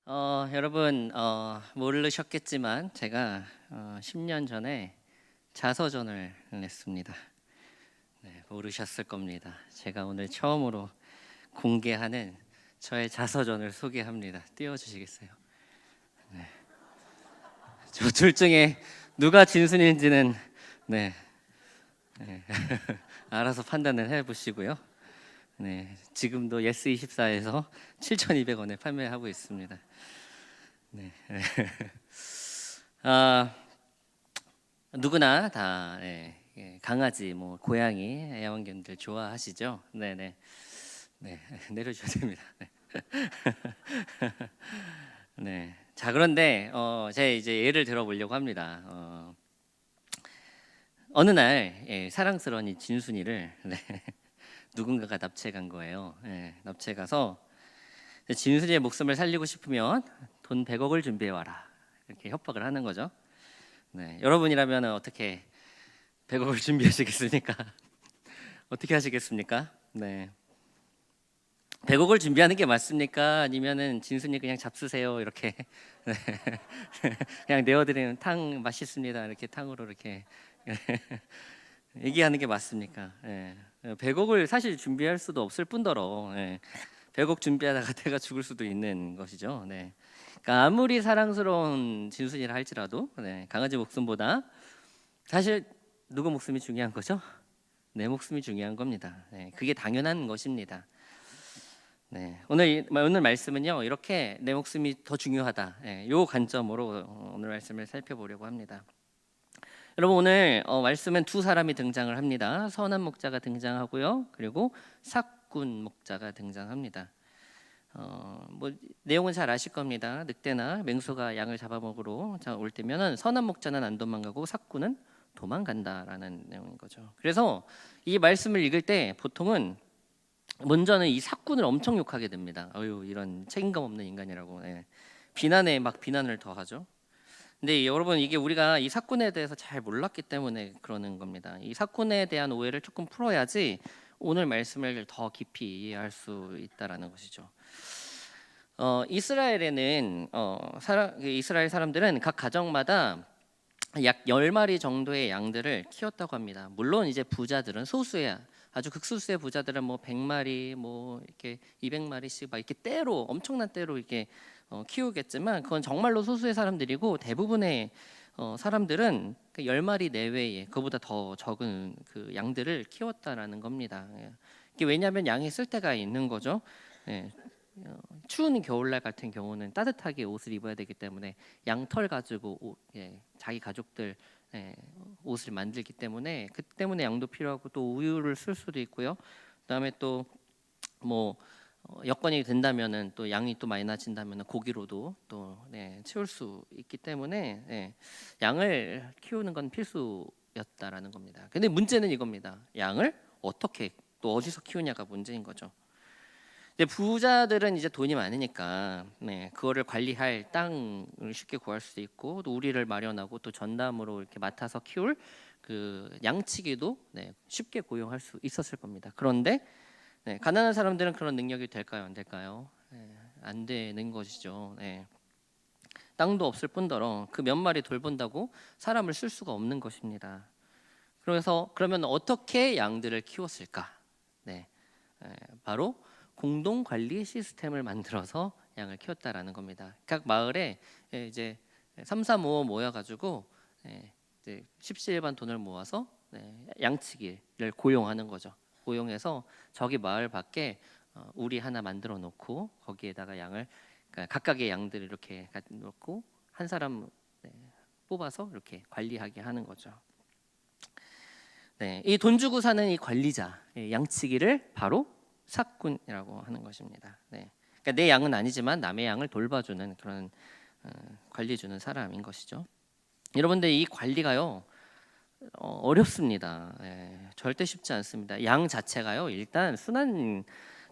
여러분 모르셨겠지만 제가 10년 전에 자서전을 냈습니다. 네, 모르셨을 겁니다. 제가 오늘 처음으로 공개하는 저의 자서전을 소개합니다. 띄워주시겠어요? 네. 저 둘 중에 누가 진순인지는 네, 네. 알아서 판단을 해보시고요. 네, 지금도 예스24에서 7,200원에 판매하고 있습니다. 네. 아, 누구나 다 강아지, 뭐 고양이, 애완견들 좋아하시죠? 네네. 네, 내려줘야 됩니다. 네. 네. 자, 그런데 제가 이제 예를 들어보려고 합니다. 어느 날 사랑스러운 이 진순이를 네, 누군가가 납치해 간 거예요. 납치해 가서 진순이의 목숨을 살리고 싶으면 돈 100억을 준비해 와라, 이렇게 협박을 하는 거죠. 네, 여러분이라면 어떻게 100억을 준비하시겠습니까? 어떻게 하시겠습니까? 네, 100억을 준비하는 게 맞습니까? 아니면은 진순이 그냥 잡수세요, 이렇게 네. 그냥 내어드리는 탕 맛있습니다, 이렇게 탕으로 이렇게 얘기하는 게 맞습니까? 100억을 사실 준비할 수도 없을 뿐더러 100억 준비하다가 내가 죽을 수도 있는 것이죠. 네. 그러니까 아무리 사랑스러운 진순이라 할지라도 강아지 목숨보다 사실 누구 목숨이 중요한 거죠? 내 목숨이 중요한 겁니다. 그게 당연한 것입니다. 오늘 말씀은요, 이렇게 내 목숨이 더 중요하다, 요 관점으로 오늘 말씀을 살펴보려고 합니다. 여러분, 오늘 말씀은 두 사람이 등장을 합니다. 선한 목자가 등장하고요, 그리고 삭군 목자가 등장합니다. 뭐 내용은 잘 아실 겁니다. 늑대나 맹수가 양을 잡아먹으러 올 때면은 선한 목자는 안 도망가고 삭군은 도망간다라는 내용인 거죠. 그래서 이 말씀을 읽을 때 보통은 먼저는 이 삭군을 엄청 욕하게 됩니다. 어유, 이런 책임감 없는 인간이라고. 비난에 막 비난을 더하죠. 근데 여러분, 이게 우리가 이 삭군에 대해서 잘 몰랐기 때문에 그러는 겁니다. 이 삭군에 대한 오해를 조금 풀어야지 오늘 말씀을 더 깊이 이해할 수 있다라는 것이죠. 이스라엘에는 이스라엘 사람들은 각 가정마다 약 10마리 정도의 양들을 키웠다고 합니다. 물론 이제 부자들은 소수의, 아주 극소수의 부자들은 뭐 100마리, 뭐 이렇게 200마리씩 막 이렇게 때로, 엄청난 때로 이렇게 키우겠지만 그건 정말로 소수의 사람들이고, 대부분의 사람들은 그 10마리 내외에 그보다 더 적은 그 양들을 키웠다라는 겁니다. 이게 왜냐하면 양이 쓸 데가 있는 거죠. 추운 겨울날 같은 경우는 따뜻하게 옷을 입어야 되기 때문에 양털 가지고 자기 가족들 옷을 만들기 때문에, 그 때문에 양도 필요하고, 또 우유를 쓸 수도 있고요. 그다음에 또 뭐 여건이 된다면은 또 양이 또 많이 나진다면은 고기로도 또 채울 수 있기 때문에 양을 키우는 건 필수였다라는 겁니다. 근데 문제는 이겁니다. 양을 어떻게, 또 어디서 키우냐가 문제인 거죠. 이제 부자들은 이제 돈이 많으니까 그거를 관리할 땅을 쉽게 구할 수 있고, 또 우리를 마련하고 또 전담으로 이렇게 맡아서 키울 그 양치기도 쉽게 고용할 수 있었을 겁니다. 그런데 가난한 사람들은 그런 능력이 될까요, 안 될까요? 안 되는 것이죠. 땅도 없을 뿐더러 그 몇 마리 돌본다고 사람을 쓸 수가 없는 것입니다. 그래서 그러면 어떻게 양들을 키웠을까? 바로 공동 관리 시스템을 만들어서 양을 키웠다라는 겁니다. 각 마을에 이제 3, 4, 5 모여가지고 이제 십시일반 돈을 모아서 양치기를 고용하는 거죠. 고용해서 저기 마을 밖에 우리 하나 만들어 놓고 거기에다가 양을, 그러니까 각각의 양들을 이렇게 놓고 한 사람 뽑아서 이렇게 관리하게 하는 거죠. 이 돈 주고 사는 이 관리자, 양치기를 바로 삭군이라고 하는 것입니다. 그러니까 내 양은 아니지만 남의 양을 돌봐주는 그런 관리해주는 사람인 것이죠. 여러분들, 이 관리가요 어렵습니다. 절대 쉽지 않습니다. 양 자체가요 일단 순한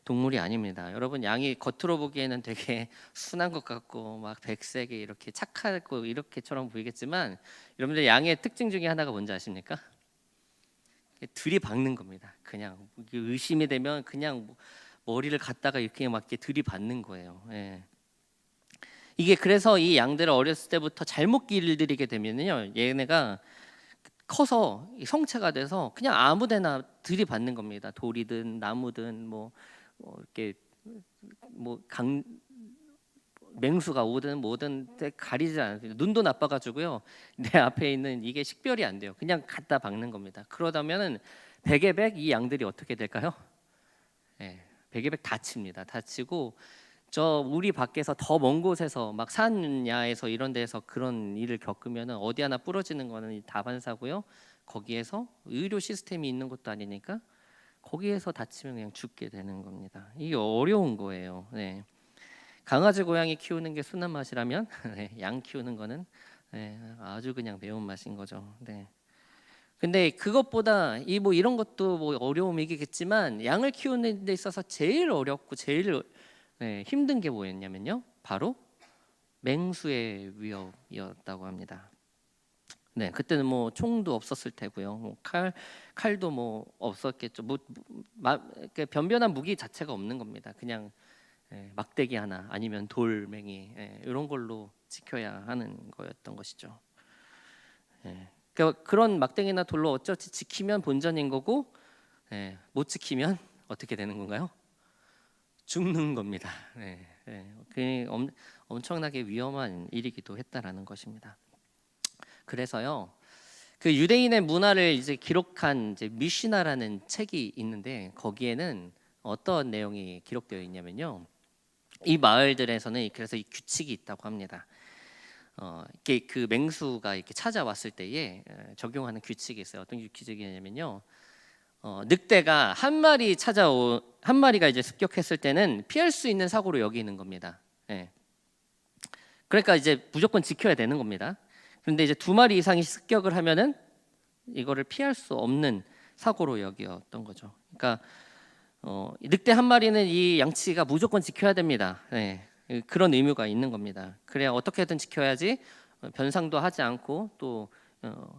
동물이 아닙니다. 여러분, 양이 겉으로 보기에는 되게 순한 것 같고 막 백색이 이렇게 착하고 이렇게처럼 보이겠지만, 여러분들 양의 특징 중에 하나가 뭔지 아십니까? 들이박는 겁니다. 그냥 의심이 되면 그냥 머리를 갖다가 이렇게 막 이렇게 들이박는 거예요. 이게 그래서 이 양들을 어렸을 때부터 잘못 길들이게 되면요, 얘네가 커서 성체가 돼서 그냥 아무데나 들이받는 겁니다. 돌이든 나무든 이렇게 강 맹수가 오든 뭐든 가리지 않아요. 눈도 나빠가지고요, 내 앞에 있는 이게 식별이 안 돼요. 그냥 갖다 박는 겁니다. 그러다면은 백의 이 양들이 어떻게 될까요? 백의 다칩니다. 다치고 저 우리 밖에서 더 먼 곳에서 막 산야에서 이런 데서 그런 일을 겪으면은 어디 하나 부러지는 거는 다반사고요. 거기에서 의료 시스템이 있는 것도 아니니까 거기에서 다치면 그냥 죽게 되는 겁니다. 이게 어려운 거예요. 강아지 고양이 키우는 게 순한 맛이라면 양 키우는 거는 아주 그냥 매운 맛인 거죠. 근데 그것보다 이런 것도 어려움이겠지만 양을 키우는 데 있어서 제일 어렵고 제일 힘든 게 뭐였냐면요, 바로 맹수의 위협이었다고 합니다. 그때는 총도 없었을 테고요, 칼도 없었겠죠. 변변한 무기 자체가 없는 겁니다. 그냥 막대기 하나 아니면 돌멩이 이런 걸로 지켜야 하는 거였던 것이죠. 그런 막대기나 돌로 어쩌지 지키면 본전인 거고, 못 지키면 어떻게 되는 건가요? 죽는 겁니다. 그게 엄청나게 위험한 일이기도 했다라는 것입니다. 그래서요, 그 유대인의 문화를 이제 기록한 이제 미시나라는 책이 있는데, 거기에는 어떤 내용이 기록되어 있냐면요, 이 마을들에서는 그래서 이 규칙이 있다고 합니다. 이렇게 그 맹수가 이렇게 찾아왔을 때에 적용하는 규칙이 있어요. 어떤 규칙이냐면요, 늑대가 한 마리가 이제 습격했을 때는 피할 수 있는 사고로 여기는 겁니다. 그러니까 이제 무조건 지켜야 되는 겁니다. 그런데 이제 2마리 이상이 습격을 하면은 이거를 피할 수 없는 사고로 여기었던 거죠. 그러니까 늑대 한 마리는 이 양치가 무조건 지켜야 됩니다. 그런 의무가 있는 겁니다. 그래야 어떻게든 지켜야지 변상도 하지 않고 또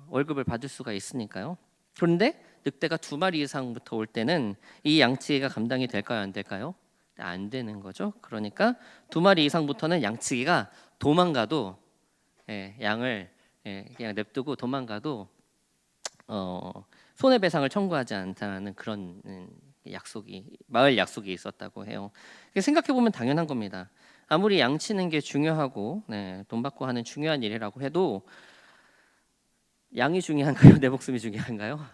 월급을 받을 수가 있으니까요. 그런데 늑대가 2마리 이상부터 올 때는 이 양치기가 감당이 될까요, 안 될까요? 안 되는 거죠. 그러니까 2마리 이상부터는 양치기가 도망가도 양을 그냥 냅두고 도망가도 손해배상을 청구하지 않다는 그런 마을 약속이 있었다고 해요. 생각해 보면 당연한 겁니다. 아무리 양치는 게 중요하고 돈 받고 하는 중요한 일이라고 해도 양이 중요한가요? 내 목숨이 중요한가요?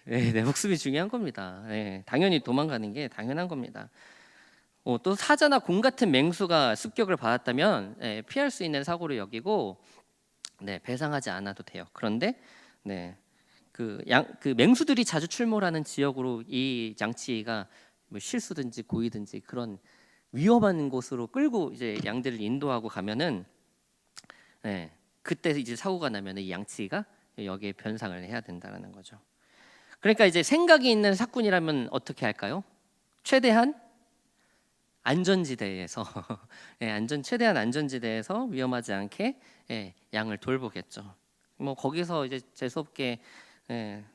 내 목숨이 중요한 겁니다. 당연히 도망가는 게 당연한 겁니다. 또 사자나 곰 같은 맹수가 습격을 받았다면 피할 수 있는 사고로 여기고 배상하지 않아도 돼요. 그런데 그 맹수들이 자주 출몰하는 지역으로 이 양치기가 실수든지 고의든지 그런 위험한 곳으로 끌고 이제 양들을 인도하고 가면은 그때 이제 사고가 나면 이 양치기가 여기에 변상을 해야 된다는 거죠. 그러니까 이제 생각이 있는 사꾼이라면 어떻게 할까요? 최대한 안전지대에서 최대한 안전지대에서 위험하지 않게 양을 돌보겠죠. 거기서 이제 재수없게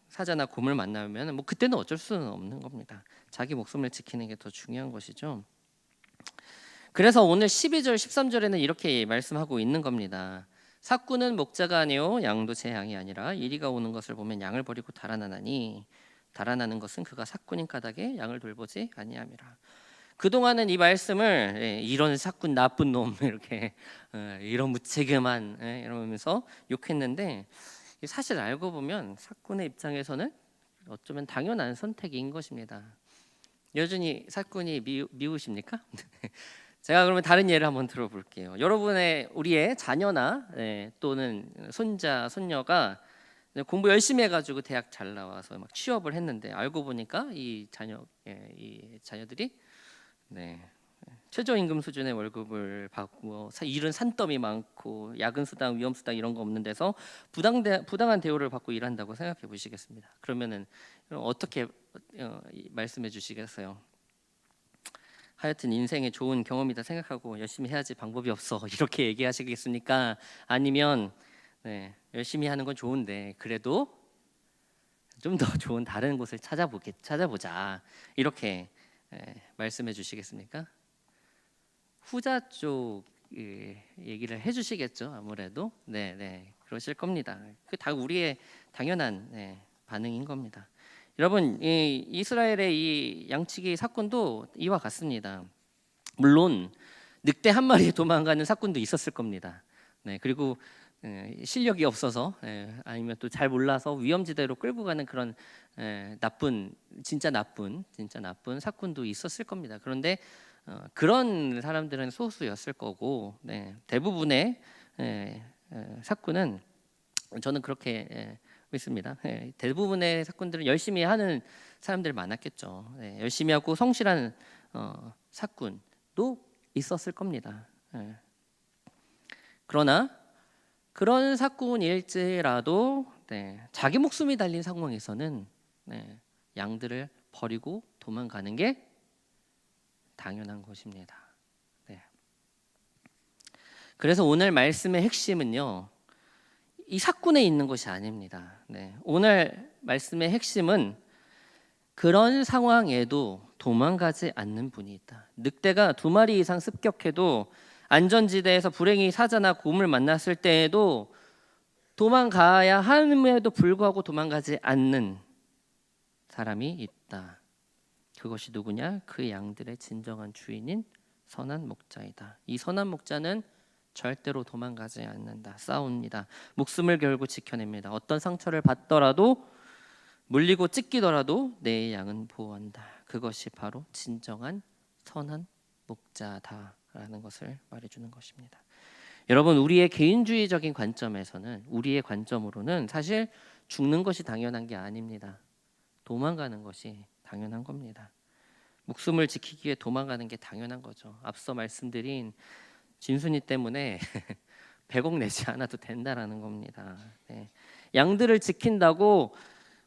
사자나 곰을 만나면 그때는 어쩔 수는 없는 겁니다. 자기 목숨을 지키는 게 더 중요한 것이죠. 그래서 오늘 12절 13절에는 이렇게 말씀하고 있는 겁니다. 사꾼은 목자가 아니요 양도 제 양이 아니라 이리가 오는 것을 보면 양을 버리고 달아나나니 달아나는 것은 그가 사꾼인 까닭에 양을 돌보지 아니함이라. 그동안은 이 말씀을 이런 사꾼 나쁜 놈 이렇게 이런 무책임한 이러면서 욕했는데, 사실 알고 보면 사꾼의 입장에서는 어쩌면 당연한 선택인 것입니다. 여전히 사꾼이 미우십니까? 제가 그러면 다른 예를 한번 들어볼게요. 우리의 자녀나 또는 손자, 손녀가 공부 열심히 해가지고 대학 잘 나와서 막 취업을 했는데, 알고 보니까 이 자녀들이 최저임금 수준의 월급을 받고 일은 산더미 많고 야근 수당, 위험 수당 이런 거 없는 데서 부당한 대우를 받고 일한다고 생각해 보시겠습니다. 그러면은 어떻게 말씀해 주시겠어요? 하여튼 인생의 좋은 경험이다 생각하고 열심히 해야지 방법이 없어 이렇게 얘기하시겠습니까? 아니면 열심히 하는 건 좋은데 그래도 좀 더 좋은 다른 곳을 찾아보자 이렇게 말씀해 주시겠습니까? 후자 쪽 얘기를 해주시겠죠. 아무래도 네, 그러실 겁니다. 그 다 우리의 당연한 반응인 겁니다. 여러분, 이 이스라엘의 이 양치기 사건도 이와 같습니다. 물론 늑대 한 마리 도망가는 사건도 있었을 겁니다. 그리고 실력이 없어서 아니면 또 잘 몰라서 위험지대로 끌고 가는 그런 진짜 나쁜 사건도 있었을 겁니다. 그런데 그런 사람들은 소수였을 거고, 대부분의 사건은 저는 그렇게 믿습니다. 대부분의 사건들은 열심히 하는 사람들 많았겠죠. 열심히 하고 성실한 사건도 있었을 겁니다. 그러나 그런 사건일지라도 자기 목숨이 달린 상황에서는 양들을 버리고 도망가는 게 당연한 것입니다. 그래서 오늘 말씀의 핵심은요, 이 사건에 있는 것이 아닙니다. 오늘 말씀의 핵심은 그런 상황에도 도망가지 않는 분이 있다. 늑대가 2마리 이상 습격해도 안전지대에서 불행히 사자나 곰을 만났을 때에도 도망가야 함에도 불구하고 도망가지 않는 사람이 있다. 그것이 누구냐? 그 양들의 진정한 주인인 선한 목자이다. 이 선한 목자는 절대로 도망가지 않는다. 싸웁니다. 목숨을 걸고 지켜냅니다. 어떤 상처를 받더라도 물리고 찢기더라도 내 양은 보호한다. 그것이 바로 진정한 선한 목자다라는 것을 말해주는 것입니다. 여러분, 우리의 개인주의적인 관점에서는, 우리의 관점으로는 사실 죽는 것이 당연한 게 아닙니다. 도망가는 것이 당연한 겁니다. 목숨을 지키기 위해 도망가는 게 당연한 거죠. 앞서 말씀드린 진순이 때문에 100억 내지 않아도 된다라는 겁니다. 양들을 지킨다고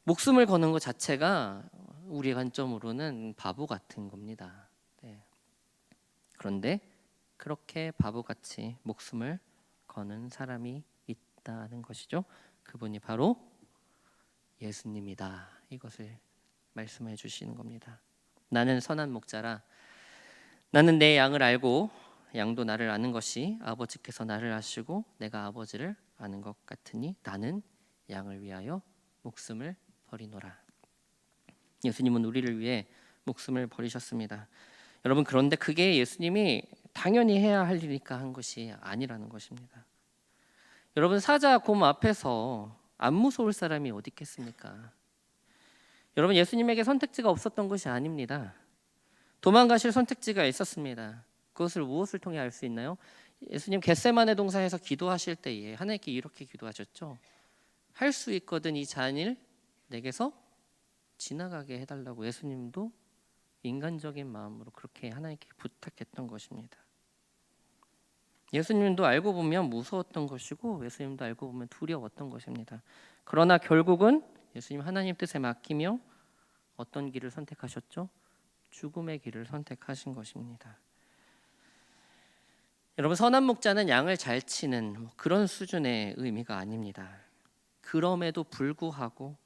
목숨을 거는 것 자체가 우리 관점으로는 바보 같은 겁니다. 그런데 그렇게 바보같이 목숨을 거는 사람이 있다는 것이죠. 그분이 바로 예수님이다. 이것을 말씀해 주시는 겁니다. 나는 선한 목자라. 나는 내 양을 알고 양도 나를 아는 것이 아버지께서 나를 아시고 내가 아버지를 아는 것 같으니 나는 양을 위하여 목숨을 버리노라. 예수님은 우리를 위해 목숨을 버리셨습니다. 여러분, 그런데 그게 예수님이 당연히 해야 할 일이니까 한 것이 아니라는 것입니다. 여러분, 사자, 곰 앞에서 안 무서울 사람이 어디 있겠습니까? 여러분, 예수님에게 선택지가 없었던 것이 아닙니다. 도망가실 선택지가 있었습니다. 그것을 무엇을 통해 알 수 있나요? 예수님 겟세마네 동산에서 기도하실 때에 하나님께 이렇게 기도하셨죠. 할 수 있거든 이 잔을 내게서 지나가게 해달라고 예수님도 인간적인 마음으로 그렇게 하나님께 부탁했던 것입니다. 예수님도 알고 보면 무서웠던 것이고 예수님도 알고 보면 두려웠던 것입니다. 그러나 결국은 예수님 하나님 뜻에 맡기며 어떤 길을 선택하셨죠? 죽음의 길을 선택하신 것입니다. 여러분, 선한 목자는 양을 잘 치는 그런 수준의 의미가 아닙니다. 그럼에도 불구하고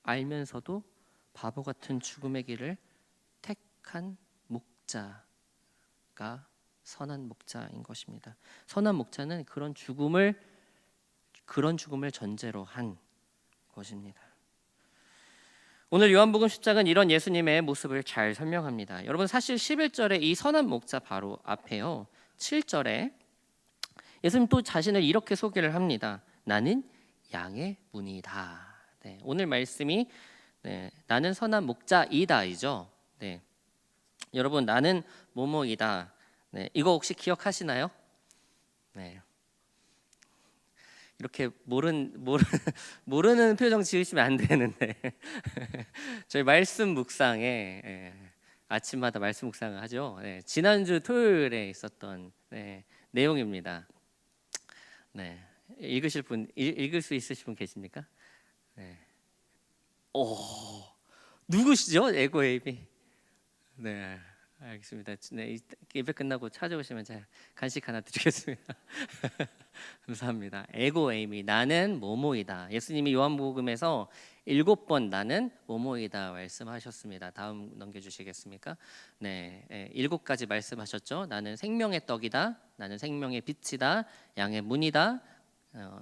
알면서도 바보 같은 죽음의 길을 택한 목자가 선한 목자인 것입니다. 선한 목자는 그런 죽음을 전제로 한 것입니다. 오늘 요한복음 10장은 이런 예수님의 모습을 잘 설명합니다. 여러분, 사실 11절에 이 선한 목자 바로 앞에요. 7절에 예수님 또 자신을 이렇게 소개를 합니다. 나는 양의 문이다. 오늘 말씀이 나는 선한 목자이다이죠. 여러분, 나는 뭐뭐이다. 이거 혹시 기억하시나요? 이렇게 모르는 표정 지으시면 안 되는데 저희 말씀 묵상에 아침마다 말씀 묵상을 하죠. 지난주 토요일에 있었던 내용입니다. 읽을 수 있으신 분 계십니까? 누구시죠? 에고에이비. 알겠습니다. 예배 끝나고 찾아오시면 제가 간식 하나 드리겠습니다. 감사합니다. 에고 에이미, 나는 뭐뭐이다. 예수님이 요한복음에서 7번 나는 뭐뭐이다 말씀하셨습니다. 다음 넘겨주시겠습니까? 네, 7가지 말씀하셨죠. 나는 생명의 떡이다, 나는 생명의 빛이다, 양의 문이다,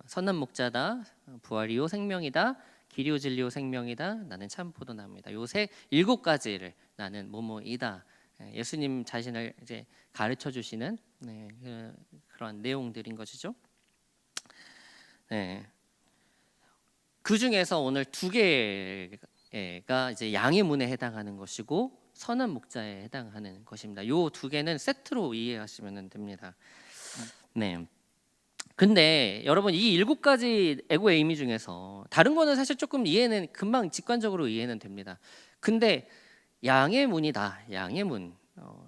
선한 목자다, 부활이요 생명이다, 길이요 진리요 생명이다, 나는 참 포도나무이다. 요새 7가지를 나는 뭐뭐이다. 예수님 자신을 이제 가르쳐 주시는 그런 내용들인 것이죠. 네. 그 중에서 오늘 2개가 이제 양의 문에 해당하는 것이고 선한 목자에 해당하는 것입니다. 요 2개는 세트로 이해하시면 됩니다. 네. 근데 여러분 이 7가지 에고의 의미 중에서 다른 거는 사실 조금 이해는 금방 직관적으로 이해는 됩니다. 근데 양의 문이다. 양의 문.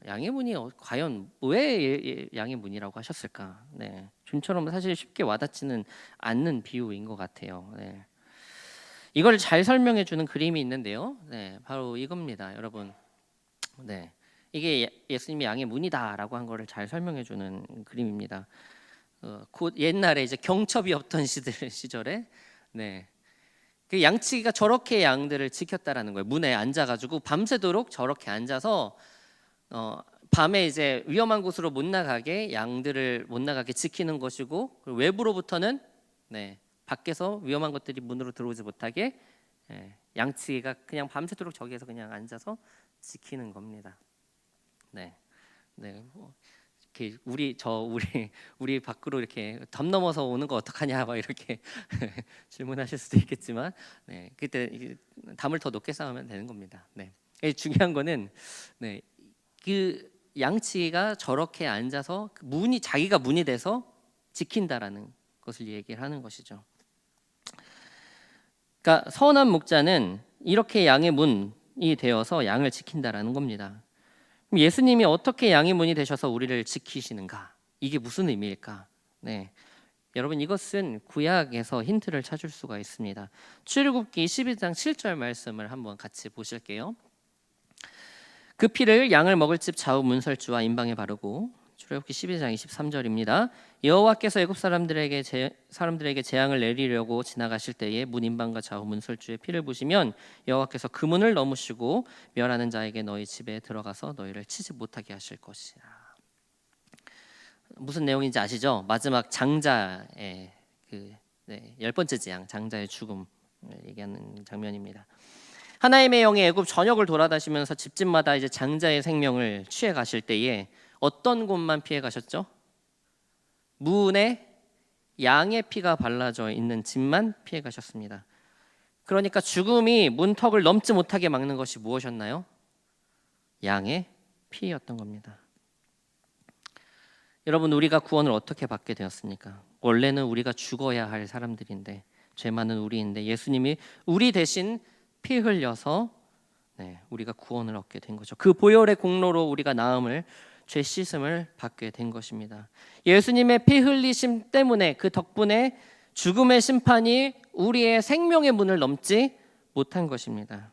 양의 문이 과연 왜 양의 문이라고 하셨을까? 네. 좀처럼 사실 쉽게 와닿지는 않는 비유인 것 같아요. 네. 이걸 잘 설명해 주는 그림이 있는데요. 네, 바로 이겁니다, 여러분. 네, 이게 예수님이 양의 문이다라고 한 거를 잘 설명해 주는 그림입니다. 곧 옛날에 이제 경첩이 없던 시절에, 네, 그 양치기가 저렇게 양들을 지켰다라는 거예요. 문에 앉아가지고 밤새도록 저렇게 앉아서 밤에 이제 위험한 곳으로 못 나가게 양들을 못 나가게 지키는 것이고, 그리고 외부로부터는 네. 밖에서 위험한 것들이 문으로 들어오지 못하게 양치기가 그냥 밤새도록 저기에서 그냥 앉아서 지키는 겁니다. 네, 네. 이렇게 우리 밖으로 이렇게 담 넘어서 오는 거 어떡하냐 막 이렇게 질문하실 수도 있겠지만, 네, 그때 담을 더 높게 쌓으면 되는 겁니다. 네, 중요한 거는 네, 그 양치기가 저렇게 앉아서 문이 자기가 문이 돼서 지킨다라는 것을 얘기를 하는 것이죠. 그러니까 선한 목자는 이렇게 양의 문이 되어서 양을 지킨다라는 겁니다. 그럼 예수님이 어떻게 양의 문이 되셔서 우리를 지키시는가? 이게 무슨 의미일까? 네, 여러분 이것은 구약에서 힌트를 찾을 수가 있습니다. 출애굽기 12장 7절 말씀을 한번 같이 보실게요. 그 피를 양을 먹을 집 좌우 문설주와 임방에 바르고, 출애굽기 12장 23절입니다. 여호와께서 애굽 사람들에게 재앙을 내리려고 지나가실 때에 문 임방과 좌우 문설주의 피를 부시면 여호와께서 그 문을 넘으시고 멸하는 자에게 너희 집에 들어가서 너희를 치지 못하게 하실 것이라. 무슨 내용인지 아시죠? 마지막 장자의 그 10번째 재앙, 장자의 죽음을 얘기하는 장면입니다. 하나님의 영이 애굽 전역을 돌아다니면서 집집마다 이제 장자의 생명을 취해 가실 때에 어떤 곳만 피해 가셨죠? 문에 양의 피가 발라져 있는 집만 피해 가셨습니다. 그러니까 죽음이 문턱을 넘지 못하게 막는 것이 무엇이었나요? 양의 피였던 겁니다. 여러분, 우리가 구원을 어떻게 받게 되었습니까? 원래는 우리가 죽어야 할 사람들인데, 죄 많은 우리인데 예수님이 우리 대신 피 흘려서 우리가 구원을 얻게 된 거죠. 그 보혈의 공로로 우리가 나음을, 죄 씻음을 받게 된 것입니다. 예수님의 피 흘리심 때문에, 그 덕분에 죽음의 심판이 우리의 생명의 문을 넘지 못한 것입니다.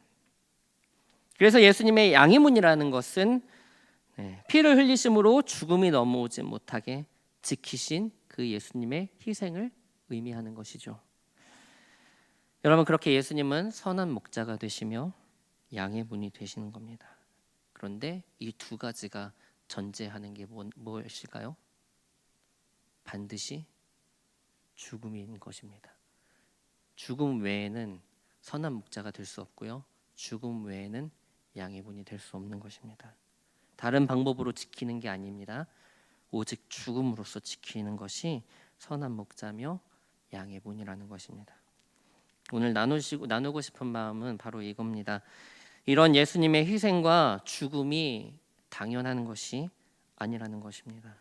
그래서 예수님의 양의 문이라는 것은 피를 흘리심으로 죽음이 넘어오지 못하게 지키신 그 예수님의 희생을 의미하는 것이죠. 여러분, 그렇게 예수님은 선한 목자가 되시며 양의 문이 되시는 겁니다. 그런데 이 2가지가 전제하는 게 무엇일까요? 반드시 죽음인 것입니다. 죽음 외에는 선한 목자가 될 수 없고요, 죽음 외에는 양의 문이 될 수 없는 것입니다. 다른 방법으로 지키는 게 아닙니다. 오직 죽음으로써 지키는 것이 선한 목자며 양의 문이라는 것입니다. 오늘 나누고 싶은 마음은 바로 이겁니다. 이런 예수님의 희생과 죽음이 당연한 것이 아니라는 것입니다.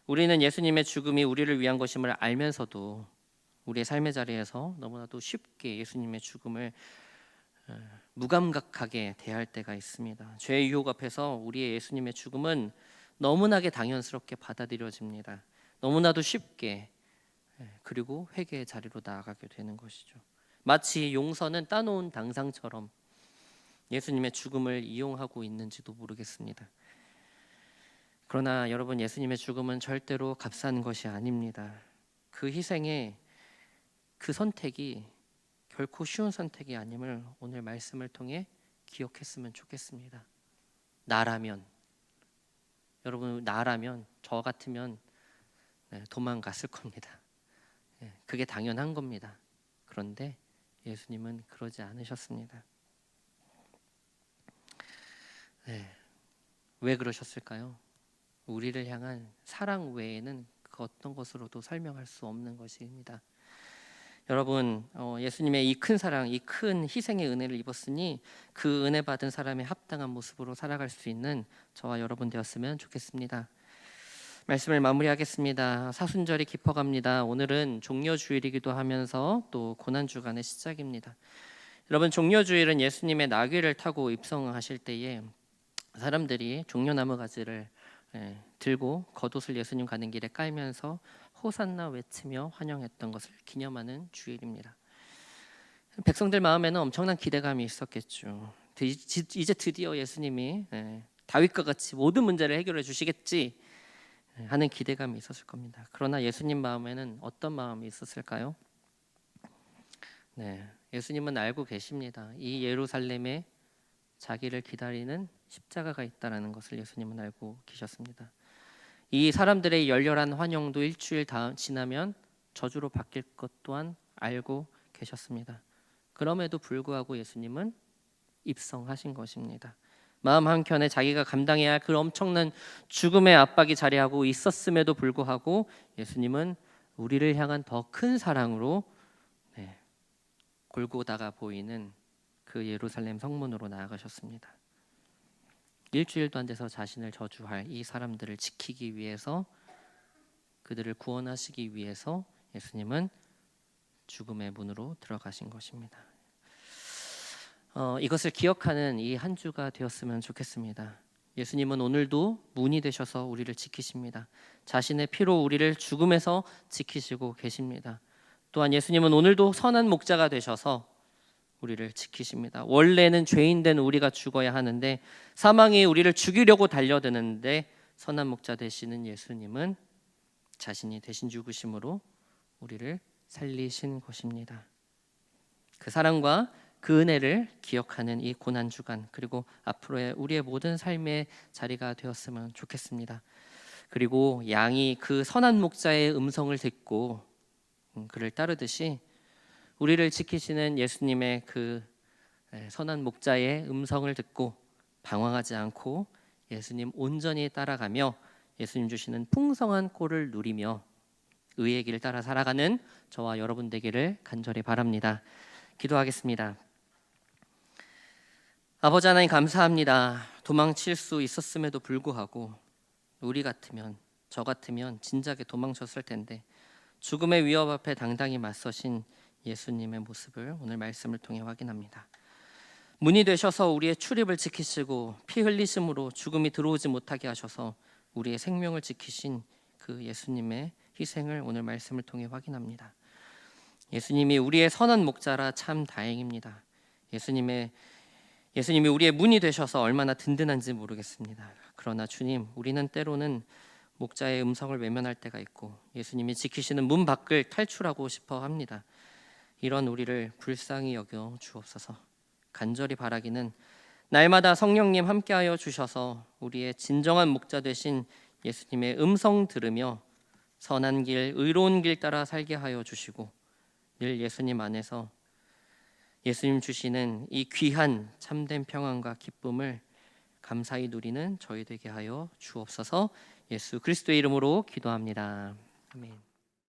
우리는 예수님의 죽음이 우리를 위한 것임을 알면서도 우리의 삶의 자리에서 너무나도 쉽게 예수님의 죽음을 무감각하게 대할 때가 있습니다. 죄의 유혹 앞에서 우리의 예수님의 죽음은 너무나게 당연스럽게 받아들여집니다. 너무나도 쉽게, 그리고 회개의 자리로 나아가게 되는 것이죠. 마치 용서는 따놓은 당상처럼 예수님의 죽음을 이용하고 있는지도 모르겠습니다. 그러나 여러분, 예수님의 죽음은 절대로 값싼 것이 아닙니다. 그 희생의 그 선택이 결코 쉬운 선택이 아님을 오늘 말씀을 통해 기억했으면 좋겠습니다. 나라면, 여러분, 나라면, 저 같으면 도망갔을 겁니다. 그게 당연한 겁니다. 그런데 예수님은 그러지 않으셨습니다. 왜 그러셨을까요? 우리를 향한 사랑 외에는 그 어떤 것으로도 설명할 수 없는 것입니다. 여러분, 예수님의 이 큰 사랑, 이 큰 희생의 은혜를 입었으니 그 은혜 받은 사람의 합당한 모습으로 살아갈 수 있는 저와 여러분 되었으면 좋겠습니다. 말씀을 마무리하겠습니다. 사순절이 깊어갑니다. 오늘은 종려주일이기도 하면서 또 고난주간의 시작입니다. 여러분, 종려주일은 예수님의 나귀를 타고 입성하실 때에 사람들이 종려나무 가지를 들고 겉옷을 예수님 가는 길에 깔면서 호산나 외치며 환영했던 것을 기념하는 주일입니다. 백성들 마음에는 엄청난 기대감이 있었겠죠. 이제 드디어 예수님이 다윗과 같이 모든 문제를 해결해 주시겠지 하는 기대감이 있었을 겁니다. 그러나 예수님 마음에는 어떤 마음이 있었을까요? 예수님은 알고 계십니다. 이 예루살렘에 자기를 기다리는 십자가가 있다라는 것을 예수님은 알고 계셨습니다. 이 사람들의 열렬한 환영도 일주일 지나면 저주로 바뀔 것 또한 알고 계셨습니다. 그럼에도 불구하고 예수님은 입성하신 것입니다. 마음 한켠에 자기가 감당해야 할 그 엄청난 죽음의 압박이 자리하고 있었음에도 불구하고 예수님은 우리를 향한 더 큰 사랑으로 골고다가 보이는 그 예루살렘 성문으로 나아가셨습니다. 일주일도 안 돼서 자신을 저주할 이 사람들을 지키기 위해서, 그들을 구원하시기 위해서 예수님은 죽음의 문으로 들어가신 것입니다. 이것을 기억하는 이 한 주가 되었으면 좋겠습니다. 예수님은 오늘도 문이 되셔서 우리를 지키십니다. 자신의 피로 우리를 죽음에서 지키시고 계십니다. 또한 예수님은 오늘도 선한 목자가 되셔서 우리를 지키십니다. 원래는 죄인된 우리가 죽어야 하는데 사망이 우리를 죽이려고 달려드는데 선한 목자 되시는 예수님은 자신이 대신 죽으심으로 우리를 살리신 것입니다. 그 사랑과 그 은혜를 기억하는 이 고난주간, 그리고 앞으로의 우리의 모든 삶의 자리가 되었으면 좋겠습니다. 그리고 양이 그 선한 목자의 음성을 듣고 그를 따르듯이 우리를 지키시는 예수님의 그 선한 목자의 음성을 듣고 방황하지 않고 예수님 온전히 따라가며 예수님 주시는 풍성한 꼴을 누리며 의의 길을 따라 살아가는 저와 여러분 되기를 간절히 바랍니다. 기도하겠습니다. 아버지 하나님, 감사합니다. 도망칠 수 있었음에도 불구하고 우리 같으면, 저 같으면 진작에 도망쳤을 텐데 죽음의 위협 앞에 당당히 맞서신 예수님의 모습을 오늘 말씀을 통해 확인합니다. 문이 되셔서 우리의 출입을 지키시고 피 흘리심으로 죽음이 들어오지 못하게 하셔서 우리의 생명을 지키신 그 예수님의 희생을 오늘 말씀을 통해 확인합니다. 예수님이 우리의 선한 목자라 참 다행입니다. 예수님이 우리의 문이 되셔서 얼마나 든든한지 모르겠습니다. 그러나 주님, 우리는 때로는 목자의 음성을 외면할 때가 있고 예수님이 지키시는 문 밖을 탈출하고 싶어 합니다. 이런 우리를 불쌍히 여겨 주옵소서. 간절히 바라기는 날마다 성령님 함께하여 주셔서 우리의 진정한 목자 되신 예수님의 음성 들으며 선한 길, 의로운 길 따라 살게 하여 주시고 늘 예수님 안에서 예수님 주시는 이 귀한 참된 평안과 기쁨을 감사히 누리는 저희 되게 하여 주옵소서. 예수 그리스도의 이름으로 기도합니다. 아멘.